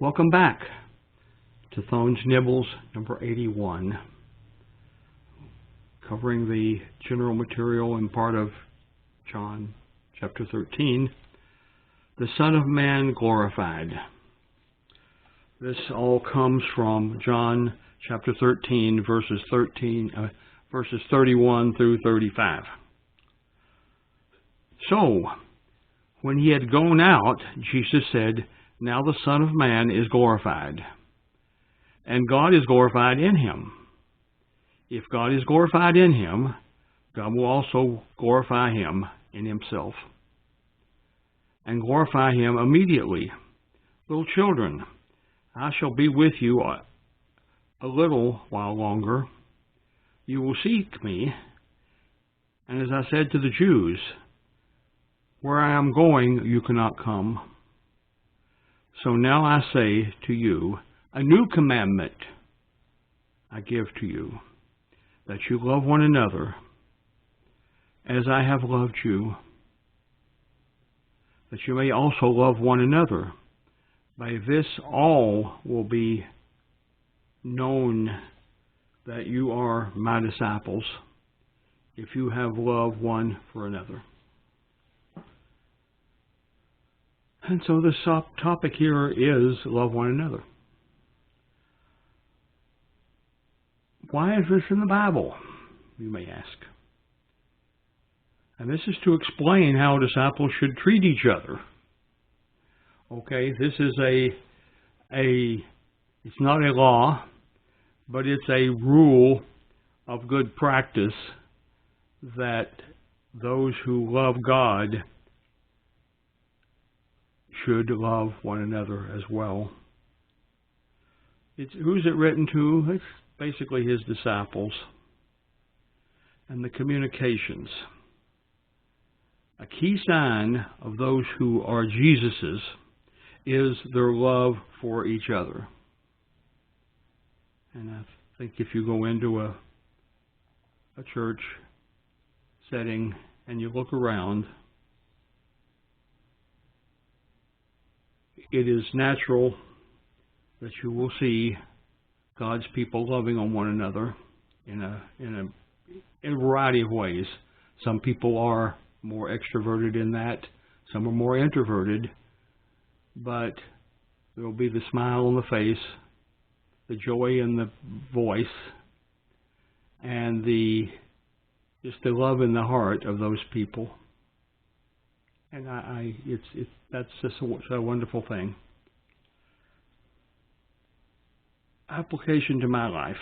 Welcome back to Thone's Nibbles number 81, covering the general material and part of John chapter 13, the Son of Man glorified. This all comes from John chapter 13, verses 31 through 35. So, when he had gone out, Jesus said, "Now the Son of Man is glorified, and God is glorified in him. If God is glorified in him, God will also glorify him in himself, and glorify him immediately. Little children, I shall be with you a little while longer. You will seek me, and as I said to the Jews, where I am going, you cannot come. So now I say to you, a new commandment I give to you, that you love one another as I have loved you, that you may also love one another. By this all will be known that you are my disciples, if you have love one for another." And so the topic here is love one another. Why is this in the Bible, you may ask? And this is to explain how disciples should treat each other. Okay, this is it's not a law, but it's a rule of good practice that those who love God should love one another as well. Who's it written to? It's basically his disciples and the communications. A key sign of those who are Jesus's is their love for each other. And I think if you go into a church setting and you look around, it is natural that you will see God's people loving on one another in a variety of ways. Some people are more extroverted in that, some are more introverted, but there will be the smile on the face, the joy in the voice, and just the love in the heart of those people. And that's just a wonderful thing. Application to my life.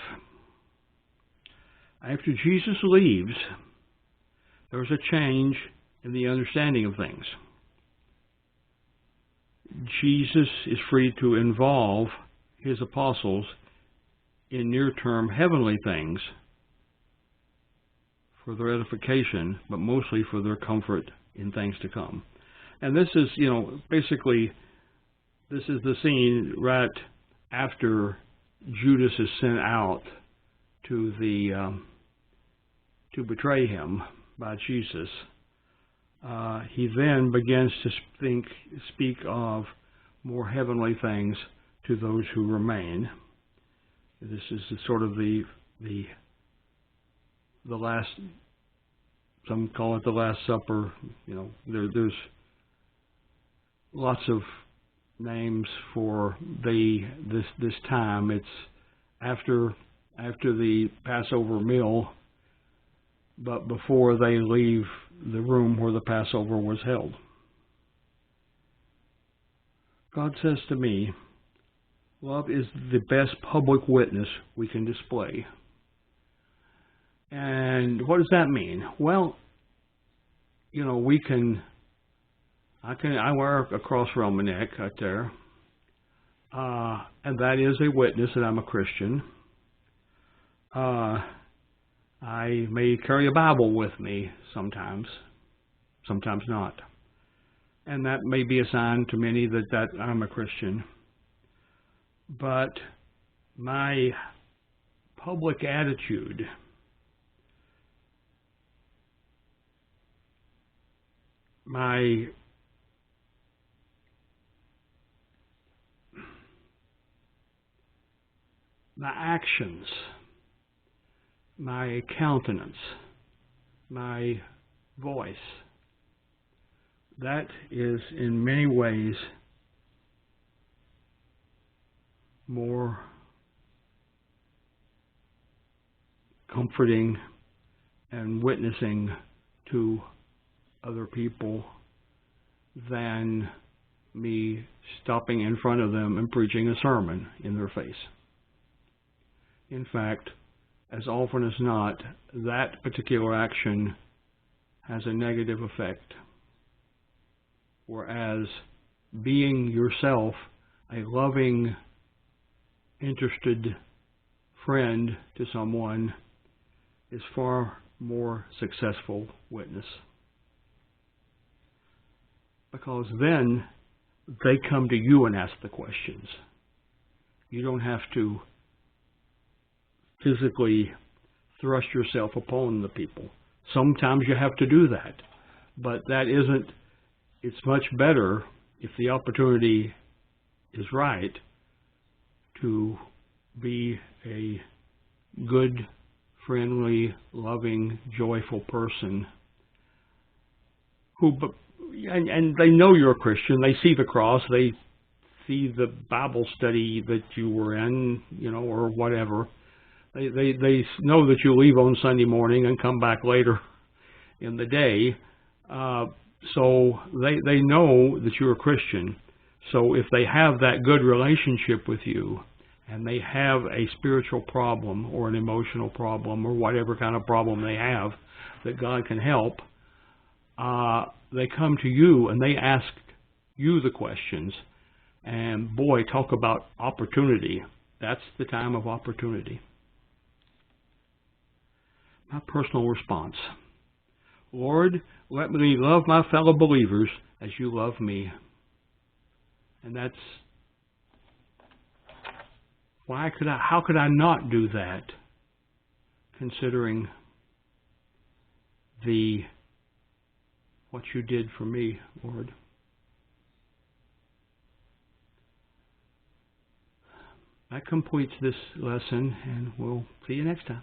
After Jesus leaves, there's a change in the understanding of things. Jesus is free to involve his apostles in near-term heavenly things for their edification, but mostly for their comfort in things to come. And this is, basically, this is the scene right after Judas is sent out to betray him by Jesus. He then begins to speak of more heavenly things to those who remain. This is sort of the last. Some call it the Last Supper. There's lots of names for this time. It's after the Passover meal, but before they leave the room where the Passover was held. God says to me, love is the best public witness we can display. And what does that mean? Well, I wear a cross around my neck right there, and that is a witness that I'm a Christian. I may carry a Bible with me sometimes not. And that may be a sign to many that I'm a Christian. But my public attitude, my my actions, my countenance, my voice. That is in many ways more comforting and witnessing to other people than me stopping in front of them and preaching a sermon in their face. In fact, as often as not, that particular action has a negative effect. Whereas being yourself a loving, interested friend to someone is far more successful witness. Because then they come to you and ask the questions. You don't have to physically thrust yourself upon the people. Sometimes you have to do that, but it's much better if the opportunity is right to be a good, friendly, loving, joyful person and they know you're a Christian. They see the cross. They see the Bible study that you were in, or whatever. They know that you leave on Sunday morning and come back later in the day. So they know that you're a Christian. So if they have that good relationship with you and they have a spiritual problem or an emotional problem or whatever kind of problem they have that God can help, they come to you and they ask you the questions. And boy, talk about opportunity. That's the time of opportunity. My personal response: Lord, let me love my fellow believers as you love me. And that's how could I not do that, considering what you did for me, Lord. That completes this lesson, and we'll see you next time.